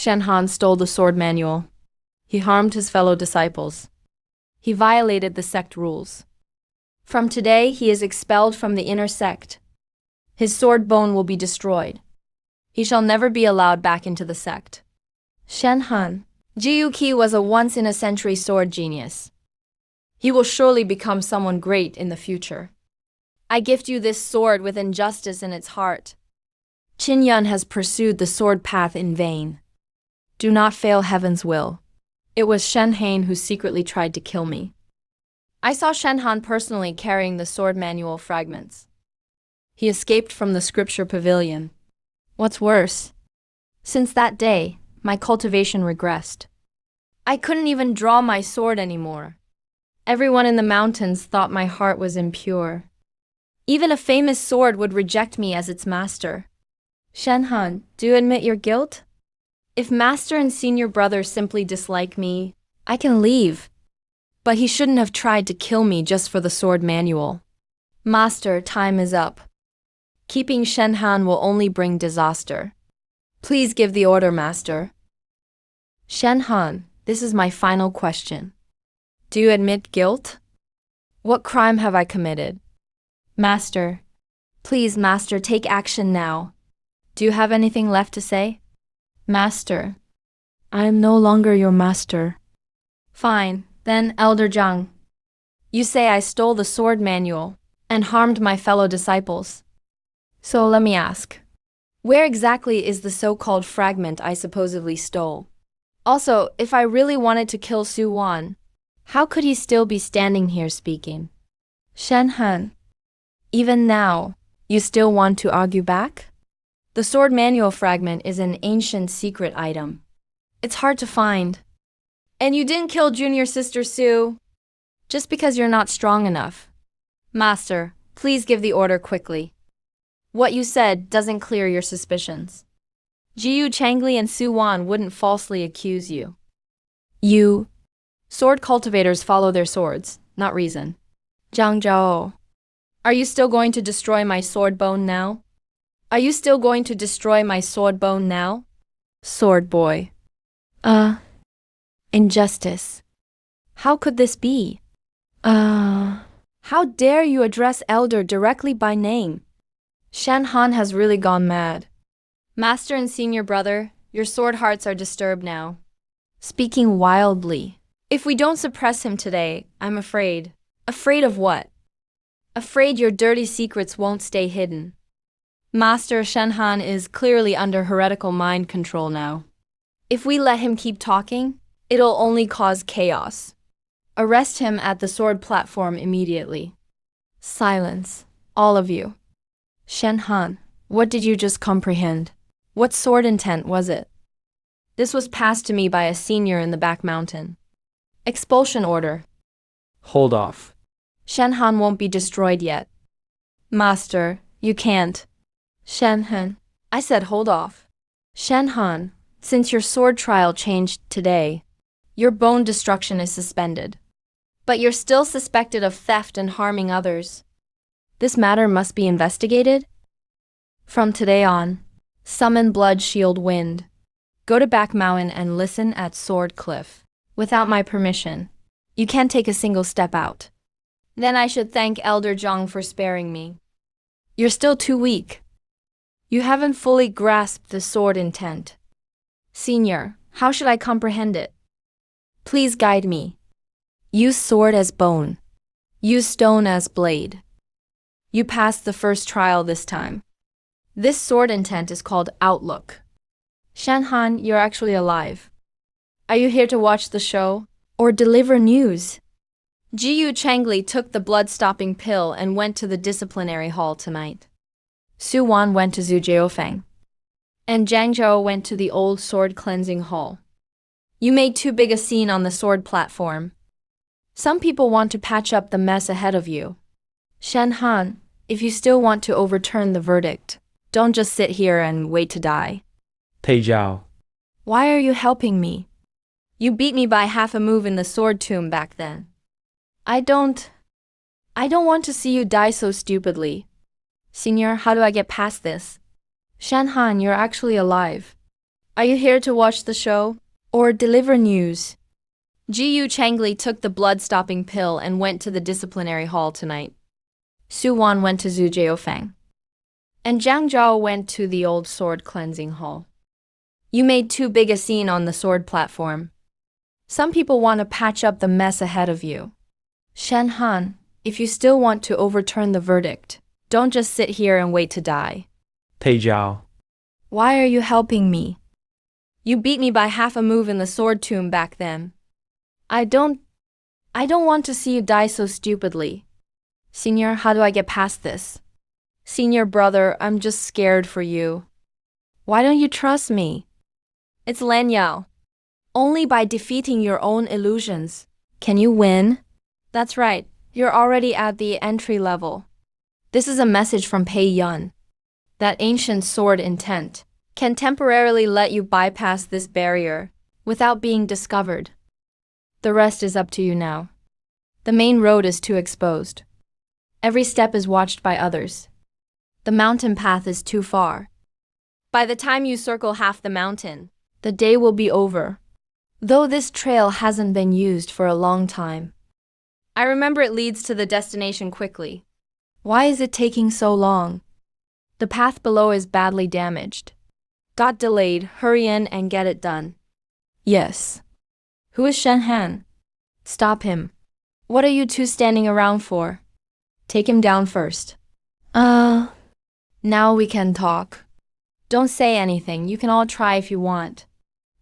Shen Han stole the sword manual. He harmed his fellow disciples. He violated the sect rules. From today, he is expelled from the inner sect. His sword bone will be destroyed. He shall never be allowed back into the sect. Shen Han. Jiu Qi was a once-in-a-century sword genius. He will surely become someone great in the future. I gift you this sword with injustice in its heart. Qin Yun has pursued the sword path in vain. Do not fail heaven's will. It was Shen Han who secretly tried to kill me. I saw Shen Han personally carrying the sword manual fragments. He escaped from the scripture pavilion. What's worse, since that day, my cultivation regressed. I couldn't even draw my sword anymore. Everyone in the mountains thought my heart was impure. Even a famous sword would reject me as its master. Shen Han, do you admit your guilt? If master and senior brother simply dislike me, I can leave. But he shouldn't have tried to kill me just for the sword manual. Master, time is up. Keeping Shen Han will only bring disaster. Please give the order, master. Shen Han, this is my final question. Do you admit guilt? What crime have I committed? Master. Please, master, take action now. Do you have anything left to say? Master. I am no longer your master. Fine, then, Elder Zhang. You say I stole the sword manual and harmed my fellow disciples. So let me ask, where exactly is the so-called fragment I supposedly stole? Also, if I really wanted to kill Su Wan, how could he still be standing here speaking? Shen Han, even now, you still want to argue back? The sword manual fragment is an ancient secret item. It's hard to find. And you didn't kill junior sister Su just because you're not strong enough. Master, please give the order quickly. What you said doesn't clear your suspicions. Jiu Changli and Su Wan wouldn't falsely accuse you. Sword cultivators follow their swords, not reason. Zhang Zhao, are you still going to destroy my sword bone now? Are you still going to destroy my sword bone now? Sword boy. Injustice. How could this be? How dare you address Elder directly by name? Shen Han has really gone mad. Master and senior brother, your sword hearts are disturbed now. Speaking wildly. If we don't suppress him today, I'm afraid. Afraid of what? Afraid your dirty secrets won't stay hidden. Master Shen Han is clearly under heretical mind control now. If we let him keep talking, it'll only cause chaos. Arrest him at the sword platform immediately. Silence, all of you. Shen Han, what did you just comprehend? What sword intent was it? This was passed to me by a senior in the back mountain. Expulsion order. Hold off. Shen Han won't be destroyed yet. Master, you can't. Shen Han, I said hold off. Shen Han, since your sword trial changed today, your bone destruction is suspended. But you're still suspected of theft and harming others. This matter must be investigated? From today on, summon Blood Shield Wind. Go to Back Mountain and listen at Sword Cliff. Without my permission, you can't take a single step out. Then I should thank Elder Zhang for sparing me. You're still too weak. You haven't fully grasped the sword intent. Senior, how should I comprehend it? Please guide me. Use sword as bone. Use stone as blade. You passed the first trial this time. This sword intent is called Outlook. Shen Han, you're actually alive. Are you here to watch the show or deliver news? Jiu Changli took the blood-stopping pill and went to the disciplinary hall tonight. Su Wan went to Zhu Jiufeng. And Zhang Zhou went to the old sword cleansing hall. You made too big a scene on the sword platform. Some people want to patch up the mess ahead of you. Shen Han, if you still want to overturn the verdict, don't just sit here and wait to die. Pei Zhao. Why are you helping me? You beat me by half a move in the sword tomb back then. I don't want to see you die so stupidly. Senior, how do I get past this? Shen Han, you're actually alive. Are you here to watch the show? Or deliver news? Jiyu Changli took the blood-stopping pill and went to the disciplinary hall tonight. Su Wan went to Zhu Jiufeng. And Zhang Zhao went to the old sword cleansing hall. You made too big a scene on the sword platform. Some people want to patch up the mess ahead of you. Shen Han, if you still want to overturn the verdict, don't just sit here and wait to die. Pei Zhao. Why are you helping me? You beat me by half a move in the sword tomb back then. I don't want to see you die so stupidly. Senior, how do I get past this? Senior brother, I'm just scared for you. Why don't you trust me? It's Lan Yao. Only by defeating your own illusions can you win. That's right, you're already at the entry level. This is a message from Pei Yun. That ancient sword intent can temporarily let you bypass this barrier without being discovered. The rest is up to you now. The main road is too exposed. Every step is watched by others. The mountain path is too far. By the time you circle half the mountain, the day will be over. Though this trail hasn't been used for a long time. I remember it leads to the destination quickly. Why is it taking so long? The path below is badly damaged. Got delayed, hurry in and get it done. Yes. Who is Shen Han? Stop him. What are you two standing around for? Take him down first. Now we can talk. Don't say anything, you can all try if you want.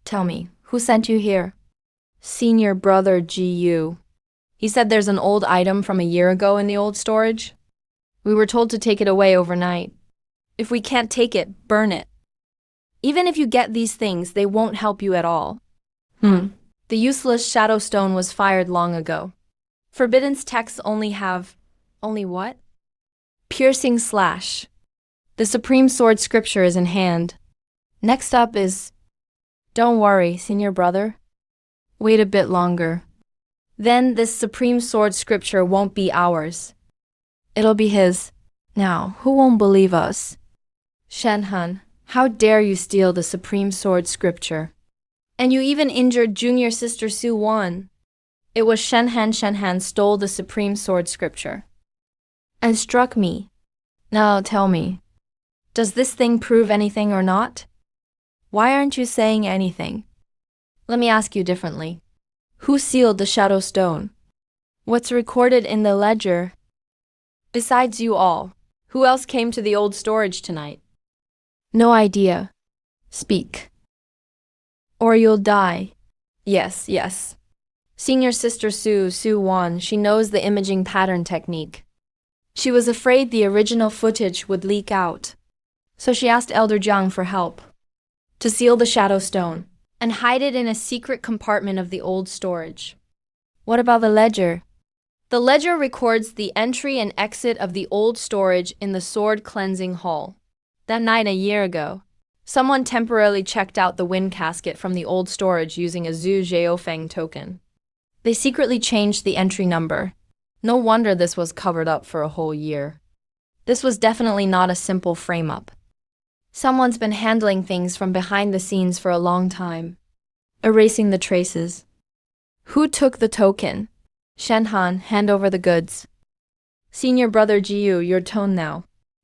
Tell me, who sent you here? Senior brother Jiyu. He said there's an old item from a year ago in the old storage. We were told to take it away overnight. If we can't take it, burn it. Even if you get these things, they won't help you at all. The useless shadow stone was fired long ago. Forbidden's texts only what? Piercing slash. The supreme sword scripture is in hand. Next up is... Don't worry, senior brother. Wait a bit longer. Then this supreme sword scripture won't be ours. It'll be his. Now, who won't believe us? Shen Han, how dare you steal the supreme sword scripture? And you even injured junior sister Su Wan. It was Shen Han stole the supreme sword scripture. And struck me. Now tell me, does this thing prove anything or not? Why aren't you saying anything? Let me ask you differently. Who sealed the shadow stone? What's recorded in the ledger? Besides you all, who else came to the old storage tonight? No idea. Speak. Or you'll die. Yes. Senior sister Su Wan, she knows the imaging pattern technique. She was afraid the original footage would leak out. So she asked Elder Jiang for help. To seal the shadow stone and hide it in a secret compartment of the old storage. What about the ledger? The ledger records the entry and exit of the old storage in the sword cleansing hall. That night a year ago, someone temporarily checked out the wind casket from the old storage using a Zhu Jiufeng token. They secretly changed the entry number. No wonder this was covered up for a whole year. This was definitely not a simple frame-up. Someone's been handling things from behind the scenes for a long time. Erasing the traces. Who took the token? Shen Han, hand over the goods. Senior brother Jiyu, your tone now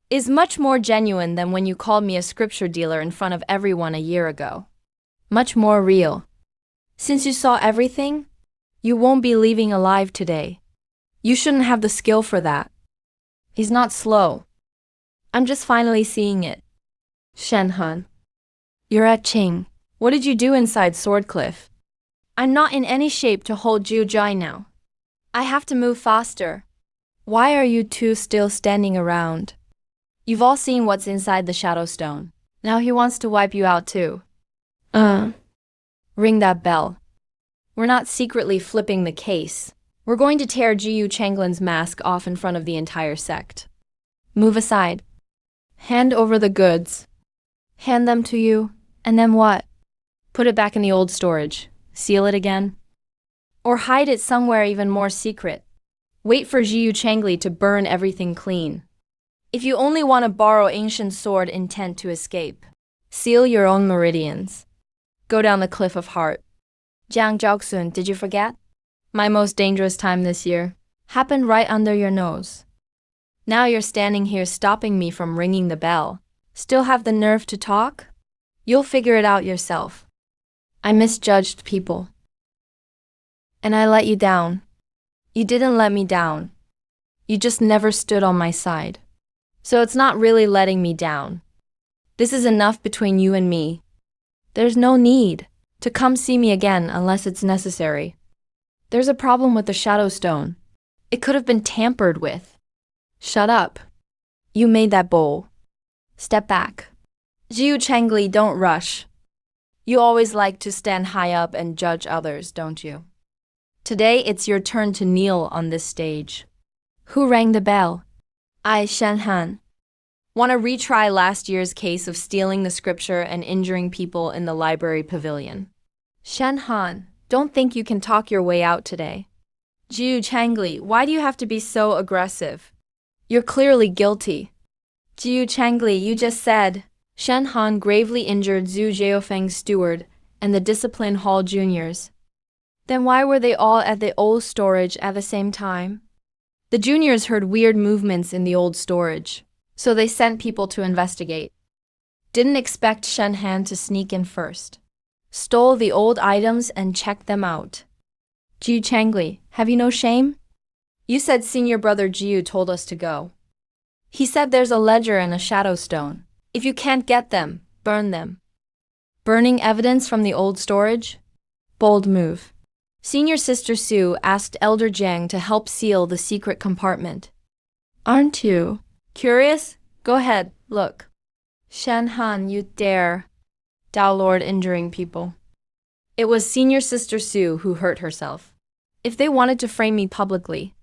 is much more genuine than when you called me a scripture dealer in front of everyone a year ago. Much more real. Since you saw everything, you won't be leaving alive today. You shouldn't have the skill for that. He's not slow. I'm just finally seeing it. Shen Han. You're at Qing. What did you do inside Swordcliff? I'm not in any shape to hold Jiu Jai now. I have to move faster. Why are you two still standing around? You've all seen what's inside the Shadow Stone. Now he wants to wipe you out too. Ring that bell. We're not secretly flipping the case. We're going to tear Jiyu Changlin's mask off in front of the entire sect. Move aside. Hand over the goods. Hand them to you, and then what? Put it back in the old storage. Seal it again. Or hide it somewhere even more secret. Wait for Jiyu Changli to burn everything clean. If you only want to borrow Ancient Sword intent to escape, seal your own meridians. Go down the cliff of heart. Jiang Jiaoxun, did you forget? My most dangerous time this year happened right under your nose. Now you're standing here stopping me from ringing the bell. Still have the nerve to talk? You'll figure it out yourself. I misjudged people. And I let you down. You didn't let me down. You just never stood on my side. So it's not really letting me down. This is enough between you and me. There's no need to come see me again unless it's necessary. There's a problem with the shadow stone. It could have been tampered with. Shut up. You made that bowl. Step back. Jiu Chengli, don't rush. You always like to stand high up and judge others, don't you? Today it's your turn to kneel on this stage. Who rang the bell? I, Shen Han. Want to retry last year's case of stealing the scripture and injuring people in the library pavilion. Shen Han, don't think you can talk your way out today. Jiu Chengli, why do you have to be so aggressive? You're clearly guilty. Jiu Chengli, you just said. Shen Han gravely injured Zhu Jiaofeng's steward and the discipline hall juniors. Then why were they all at the old storage at the same time? The juniors heard weird movements in the old storage, so they sent people to investigate. Didn't expect Shen Han to sneak in first. Stole the old items and checked them out. Jiu Chengli, have you no shame? You said senior brother Jiu told us to go. He said there's a ledger and a shadow stone. If you can't get them, burn them. Burning evidence from the old storage? Bold move. Senior Sister Sue asked Elder Jiang to help seal the secret compartment. Aren't you curious? Go ahead, look. Shen Han, you dare. Dao Lord injuring people. It was Senior Sister Sue who hurt herself. If they wanted to frame me publicly.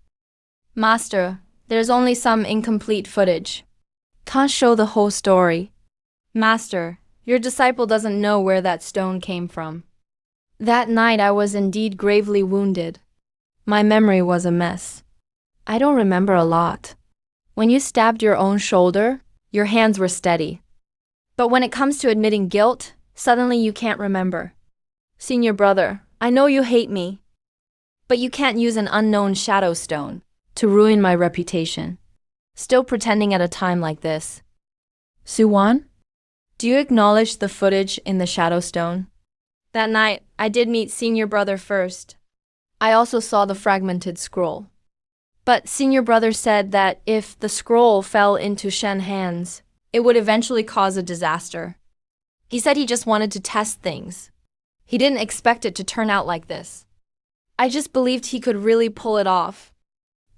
Master, there's only some incomplete footage. Can't show the whole story. Master, your disciple doesn't know where that stone came from. That night I was indeed gravely wounded. My memory was a mess. I don't remember a lot. When you stabbed your own shoulder, your hands were steady. But when it comes to admitting guilt, suddenly you can't remember. Senior brother, I know you hate me, but you can't use an unknown shadow stone to ruin my reputation. Still pretending at a time like this. Suwan, do you acknowledge the footage in the shadow stone? That night, I did meet senior brother first. I also saw the fragmented scroll. But senior brother said that if the scroll fell into Shen hands, it would eventually cause a disaster. He said he just wanted to test things. He didn't expect it to turn out like this. I just believed he could really pull it off.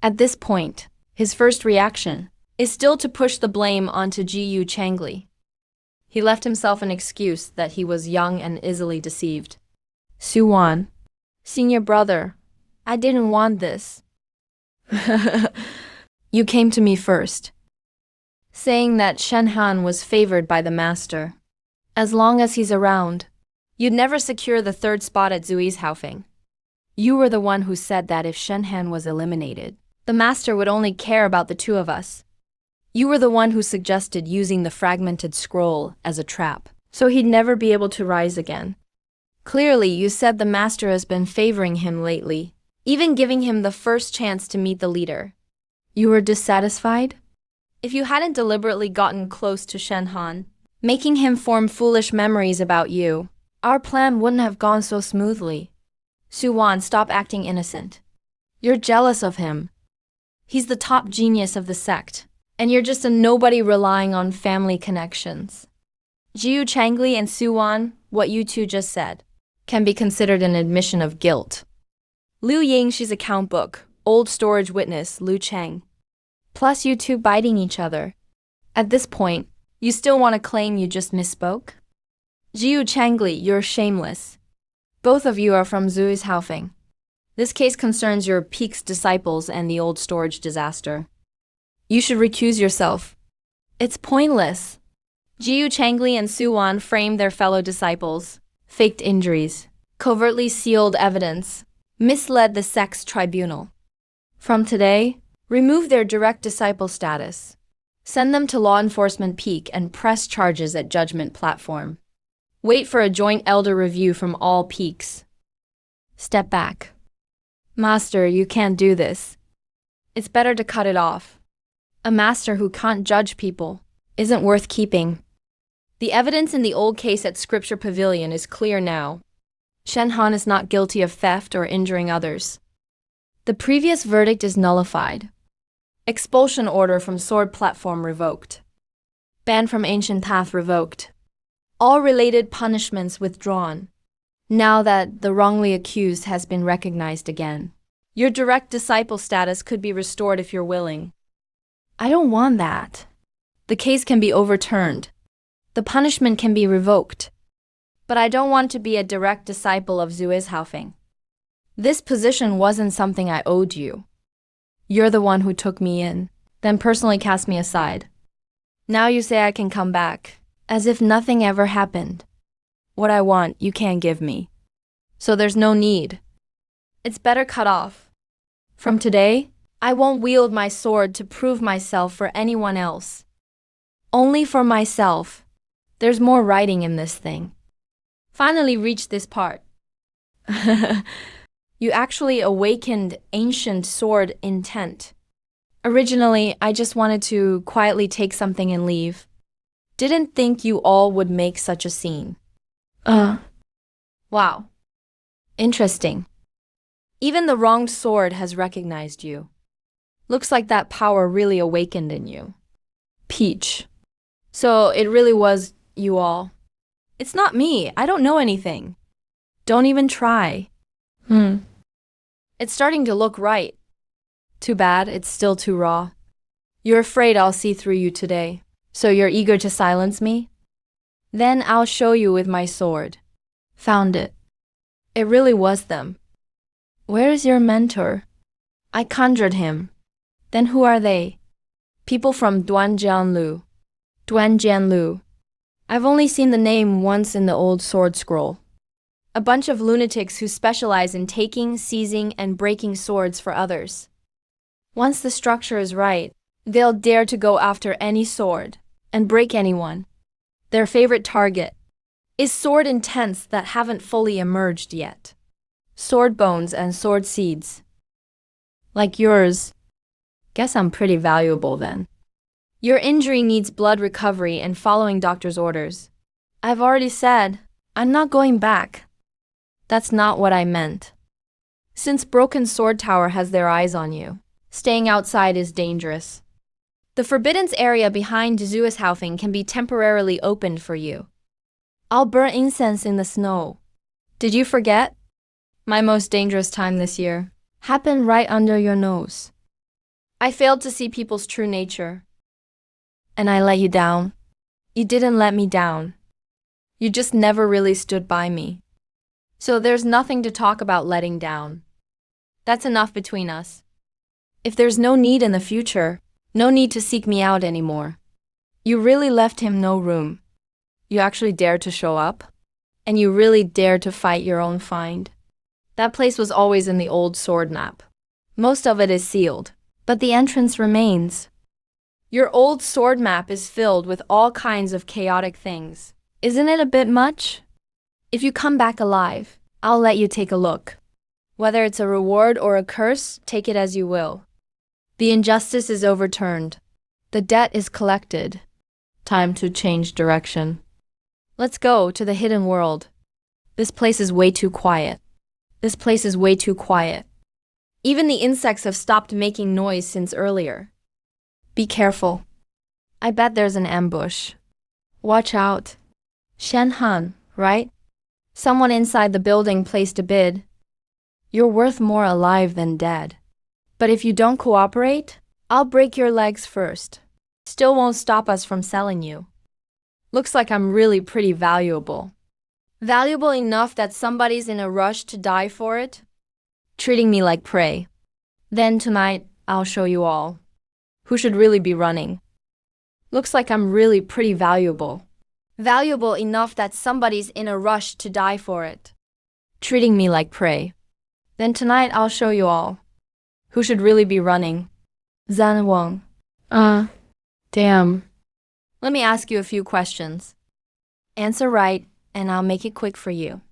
At this point, his first reaction is still to push the blame onto Jiu Chengli. He left himself an excuse that he was young and easily deceived. Suwan, senior brother, I didn't want this. You came to me first, saying that Shen Han was favored by the master. As long as he's around, you'd never secure the third spot at Zui's Haofeng. You were the one who said that if Shen Han was eliminated, the master would only care about the two of us. You were the one who suggested using the fragmented scroll as a trap, so he'd never be able to rise again. Clearly, you said the master has been favoring him lately, even giving him the first chance to meet the leader. You were dissatisfied? If you hadn't deliberately gotten close to Shen Han, making him form foolish memories about you, our plan wouldn't have gone so smoothly. Suwan, stop acting innocent. You're jealous of him. He's the top genius of the sect, and you're just a nobody relying on family connections. Jiu Chengli and Suwan, what you two just said, can be considered an admission of guilt. Liu Yingxi's account book, old storage witness Lu Cheng. Plus you two biting each other. At this point, you still want to claim you just misspoke? Jiu Chengli, you're shameless. Both of you are from Zui's Haofeng. This case concerns your Peak's disciples and the old storage disaster. You should recuse yourself. It's pointless. Jiu Chengli and Suwan framed their fellow disciples, faked injuries, covertly sealed evidence, misled the sect's tribunal. From today, remove their direct disciple status. Send them to law enforcement Peak and press charges at judgment platform. Wait for a joint elder review from all peaks. Step back. Master, you can't do this. It's better to cut it off. A master who can't judge people isn't worth keeping. The evidence in the old case at Scripture Pavilion is clear now. Shen Han is not guilty of theft or injuring others. The previous verdict is nullified. Expulsion order from sword platform revoked. Ban from ancient path revoked. All related punishments withdrawn. Now that the wrongly accused has been recognized again, your direct disciple status could be restored if you're willing. I don't want that. The case can be overturned. The punishment can be revoked. But I don't want to be a direct disciple of Zuizhaofeng. This position wasn't something I owed you. You're the one who took me in, then personally cast me aside. Now you say I can come back, as if nothing ever happened. What I want, you can't give me. So there's no need. It's better cut off. From today, I won't wield my sword to prove myself for anyone else. Only for myself. There's more writing in this thing. Finally reached this part. You actually awakened Ancient Sword intent. Originally, I just wanted to quietly take something and leave. Didn't think you all would make such a scene. Wow. Interesting. Even the wronged sword has recognized you. Looks like that power really awakened in you. Peach. So it really was you all. It's not me. I don't know anything. Don't even try. It's starting to look right. Too bad, it's still too raw. You're afraid I'll see through you today, so you're eager to silence me? Then I'll show you with my sword. Found it. It really was them. Where is your mentor? I conjured him. Then who are they? People from Duanjianlu. Duanjianlu. I've only seen the name once in the old sword scroll. A bunch of lunatics who specialize in taking, seizing, and breaking swords for others. Once the structure is right, they'll dare to go after any sword and break anyone. Their favorite target is sword intents that haven't fully emerged yet. Sword bones and sword seeds. Like yours. Guess I'm pretty valuable then. Your injury needs blood recovery and following doctor's orders. I've already said, I'm not going back. That's not what I meant. Since Broken Sword Tower has their eyes on you, staying outside is dangerous. The Forbidden's area behind Zuizhaofeng can be temporarily opened for you. I'll burn incense in the snow. Did you forget? My most dangerous time this year happened right under your nose. I failed to see people's true nature. And I let you down. You didn't let me down. You just never really stood by me. So there's nothing to talk about letting down. That's enough between us. If there's no need in the future, no need to seek me out anymore. You really left him no room. You actually dared to show up, and you really dared to fight your own find. That place was always in the old sword map. Most of it is sealed, but the entrance remains. Your old sword map is filled with all kinds of chaotic things. Isn't it a bit much? If you come back alive, I'll let you take a look. Whether it's a reward or a curse, take it as you will. The injustice is overturned. The debt is collected. Time to change direction. Let's go to the hidden world. This place is way too quiet. This place is way too quiet. Even the insects have stopped making noise since earlier. Be careful. I bet there's an ambush. Watch out. Shen Han, right? Someone inside the building placed a bid. You're worth more alive than dead. But if you don't cooperate, I'll break your legs first. Still won't stop us from selling you. Looks like I'm really pretty valuable. Valuable enough that somebody's in a rush to die for it? Treating me like prey. Then tonight, I'll show you all. Who should really be running? Looks like I'm really pretty valuable. Valuable enough that somebody's in a rush to die for it. Treating me like prey. Then tonight I'll show you all. Who should really be running? Zan Wang. Damn. Let me ask you a few questions. Answer right, and I'll make it quick for you.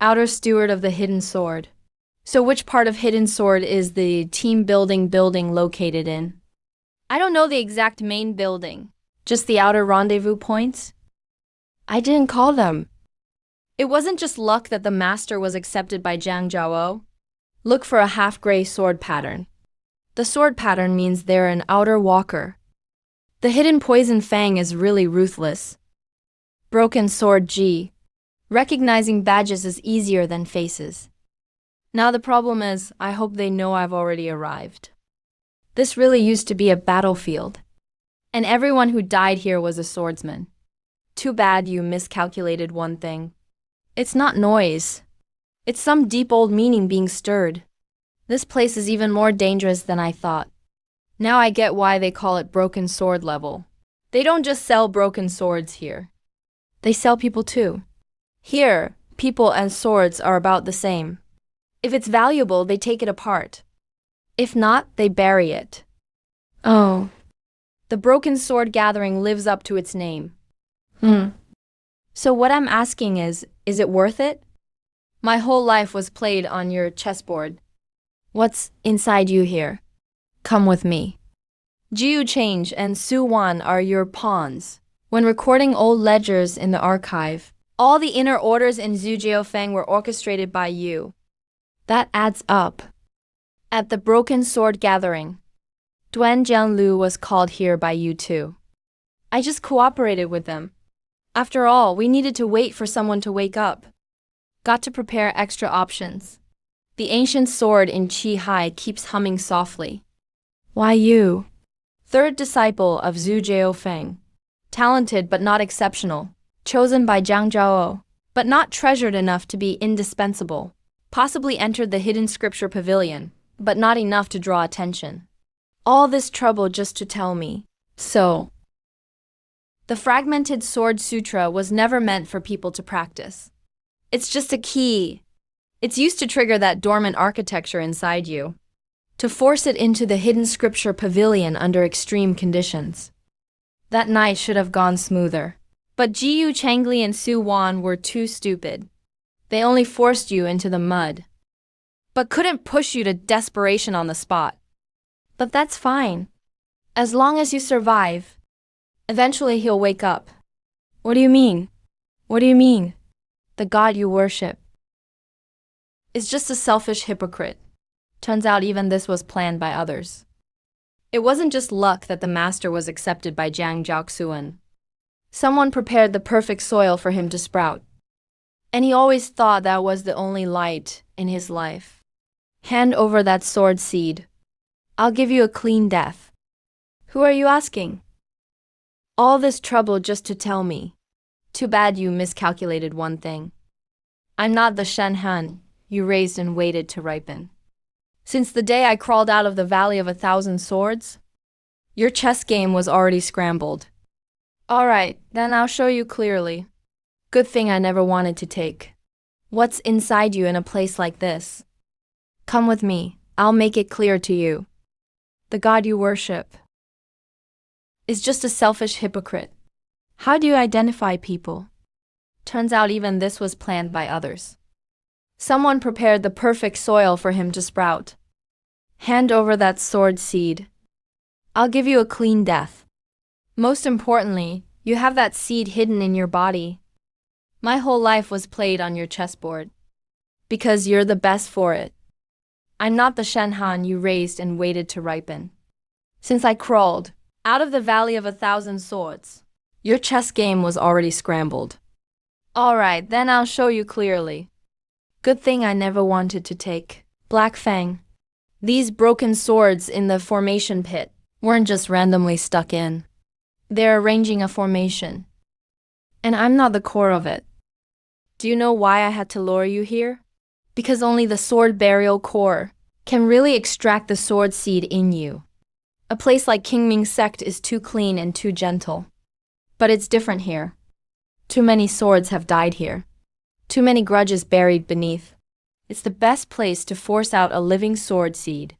Outer Steward of the Hidden Sword. So which part of Hidden Sword is the team building located in? I don't know the exact main building. Just the outer rendezvous points? I didn't call them. It wasn't just luck that the master was accepted by Zhang Zhao'o. Look for a half-gray sword pattern. The sword pattern means they're an outer walker. The hidden poison fang is really ruthless. Broken sword G. Recognizing badges is easier than faces. Now the problem is, I hope they know I've already arrived. This really used to be a battlefield. And everyone who died here was a swordsman. Too bad you miscalculated one thing. It's not noise. It's some deep old meaning being stirred. This place is even more dangerous than I thought. Now I get why they call it broken sword level. They don't just sell broken swords here. They sell people too. Here, people and swords are about the same. If it's valuable, they take it apart. If not, they bury it. Oh. The Broken Sword Gathering lives up to its name. So what I'm asking is it worth it? My whole life was played on your chessboard. What's inside you here? Come with me. Jiu Change and Su Wan are your pawns. When recording old ledgers in the archive, all the inner orders in Zhu Jiufeng were orchestrated by you. That adds up. At the Broken Sword Gathering, Duan Jianlu was called here by you too. I just cooperated with them. After all, we needed to wait for someone to wake up. Got to prepare extra options. The ancient sword in Qi Hai keeps humming softly. Why you? Third disciple of Zhu Jiufeng. Talented but not exceptional. Chosen by Zhang Zhao'o, but not treasured enough to be indispensable. Possibly entered the hidden scripture pavilion, but not enough to draw attention. All this trouble just to tell me. So, the Fragmented Sword Sutra was never meant for people to practice. It's just a key. It's used to trigger that dormant architecture inside you, to force it into the hidden scripture pavilion under extreme conditions. That night should have gone smoother. But Jiu Changli and Su Wan were too stupid. They only forced you into the mud, but couldn't push you to desperation on the spot. But that's fine. As long as you survive, eventually he'll wake up. What do you mean? What do you mean? The god you worship is just a selfish hypocrite. Turns out even this was planned by others. It wasn't just luck that the master was accepted by Jiang Jiaoxuan. Someone prepared the perfect soil for him to sprout. And he always thought that was the only light in his life. Hand over that sword seed. I'll give you a clean death. Who are you asking? All this trouble just to tell me. Too bad you miscalculated one thing. I'm not the Shenhan you raised and waited to ripen. Since the day I crawled out of the Valley of 1,000 Swords, your chess game was already scrambled. All right, then I'll show you clearly. Good thing I never wanted to take. What's inside you in a place like this? Come with me, I'll make it clear to you. The god you worship is just a selfish hypocrite. How do you identify people? Turns out even this was planned by others. Someone prepared the perfect soil for him to sprout. Hand over that sword seed. I'll give you a clean death. Most importantly, you have that seed hidden in your body. My whole life was played on your chessboard. Because you're the best for it. I'm not the Shenhan you raised and waited to ripen. Since I crawled out of the Valley of 1,000 Swords, your chess game was already scrambled. All right, then I'll show you clearly. Good thing I never wanted to take. Black Fang. These broken swords in the formation pit weren't just randomly stuck in. They're arranging a formation. And I'm not the core of it. Do you know why I had to lure you here? Because only the sword burial core can really extract the sword seed in you. A place like Qingming sect is too clean and too gentle. But it's different here. Too many swords have died here. Too many grudges buried beneath. It's the best place to force out a living sword seed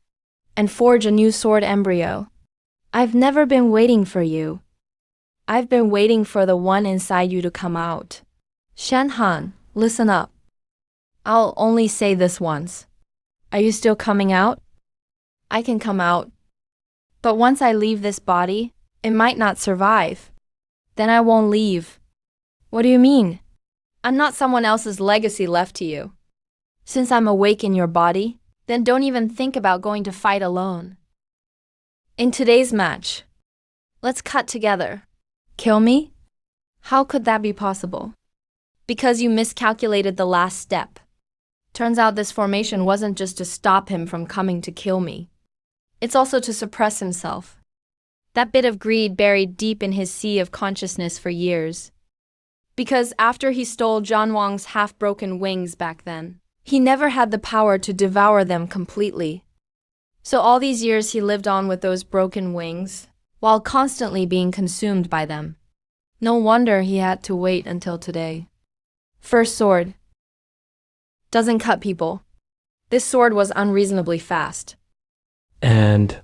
and forge a new sword embryo. I've never been waiting for you. I've been waiting for the one inside you to come out. Shenhan, listen up. I'll only say this once. Are you still coming out? I can come out. But once I leave this body, it might not survive. Then I won't leave. What do you mean? I'm not someone else's legacy left to you. Since I'm awake in your body, then don't even think about going to fight alone. In today's match, let's cut together. Kill me? How could that be possible? Because you miscalculated the last step. Turns out this formation wasn't just to stop him from coming to kill me. It's also to suppress himself. That bit of greed buried deep in his sea of consciousness for years. Because after he stole Zhan Wang's half-broken wings back then, he never had the power to devour them completely. So all these years he lived on with those broken wings, while constantly being consumed by them. No wonder he had to wait until today. First sword. Doesn't cut people. This sword was unreasonably fast. And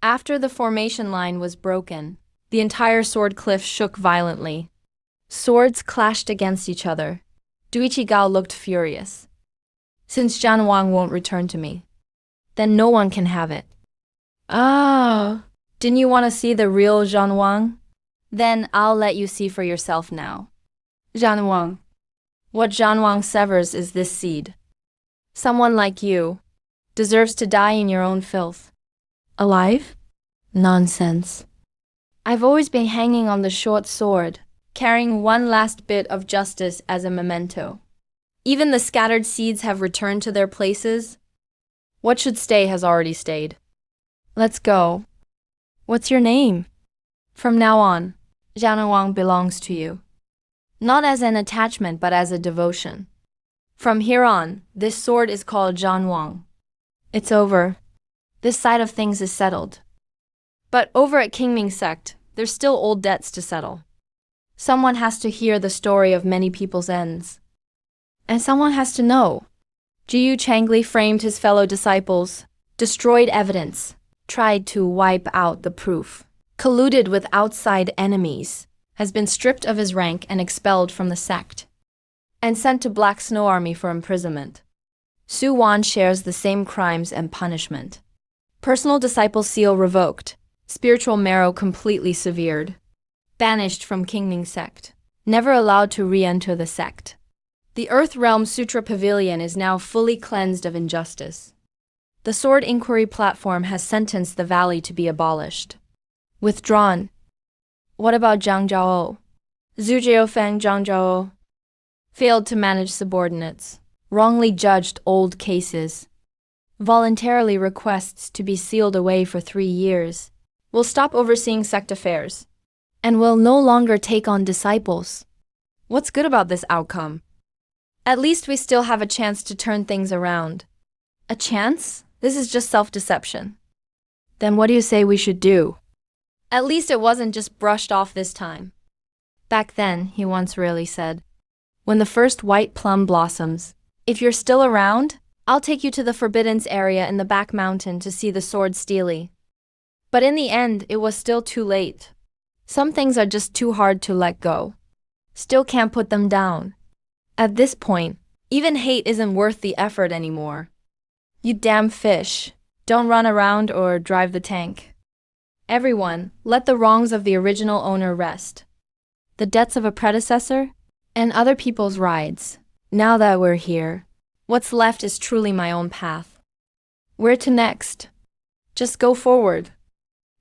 After the formation line was broken, the entire sword cliff shook violently. Swords clashed against each other. Duichi Gao looked furious. Since Zhan Wang won't return to me, then no one can have it. Ah, didn't you want to see the real Zhan Wang? Then I'll let you see for yourself now. Zhan Wang. What Zhan Wang severs is this seed. Someone like you deserves to die in your own filth. Alive? Nonsense. I've always been hanging on the short sword, carrying one last bit of justice as a memento. Even the scattered seeds have returned to their places. What should stay has already stayed. Let's go. What's your name? From now on, Zhan Wang belongs to you. Not as an attachment, but as a devotion. From here on, this sword is called Zhan Wang. It's over. This side of things is settled. But over at Qingming sect, there's still old debts to settle. Someone has to hear the story of many people's ends. And someone has to know. Jiyu Changli framed his fellow disciples, destroyed evidence, tried to wipe out the proof, colluded with outside enemies, has been stripped of his rank and expelled from the sect, and sent to Black Snow Army for imprisonment. Su Wan shares the same crimes and punishment. Personal disciple seal revoked, spiritual marrow completely severed, banished from Qingming sect, never allowed to re-enter the sect. The Earth Realm Sutra Pavilion is now fully cleansed of injustice. The Sword Inquiry Platform has sentenced the valley to be abolished. Withdrawn. What about Zhang Zhao? Zhu Jiufeng Zhang Zhao failed to manage subordinates, wrongly judged old cases, voluntarily requests to be sealed away for 3 years, will stop overseeing sect affairs, and will no longer take on disciples. What's good about this outcome? At least we still have a chance to turn things around. A chance? This is just self-deception. Then what do you say we should do? At least it wasn't just brushed off this time. Back then, he once really said, when the first white plum blossoms, if you're still around, I'll take you to the Forbiddance area in the back mountain to see the sword steely. But in the end, it was still too late. Some things are just too hard to let go. Still can't put them down. At this point, even hate isn't worth the effort anymore. You damn fish, don't run around or drive the tank. Everyone, let the wrongs of the original owner rest. The debts of a predecessor, and other people's rides. Now that we're here, what's left is truly my own path. Where to next? Just go forward.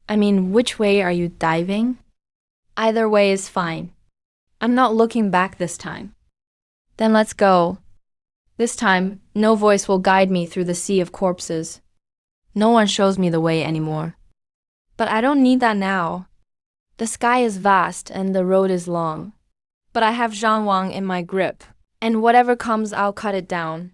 I mean, which way are you diving? Either way is fine. I'm not looking back this time. Then let's go. This time, no voice will guide me through the sea of corpses. No one shows me the way anymore. But I don't need that now. The sky is vast and the road is long. But I have Zhan Wang in my grip, and whatever comes, I'll cut it down.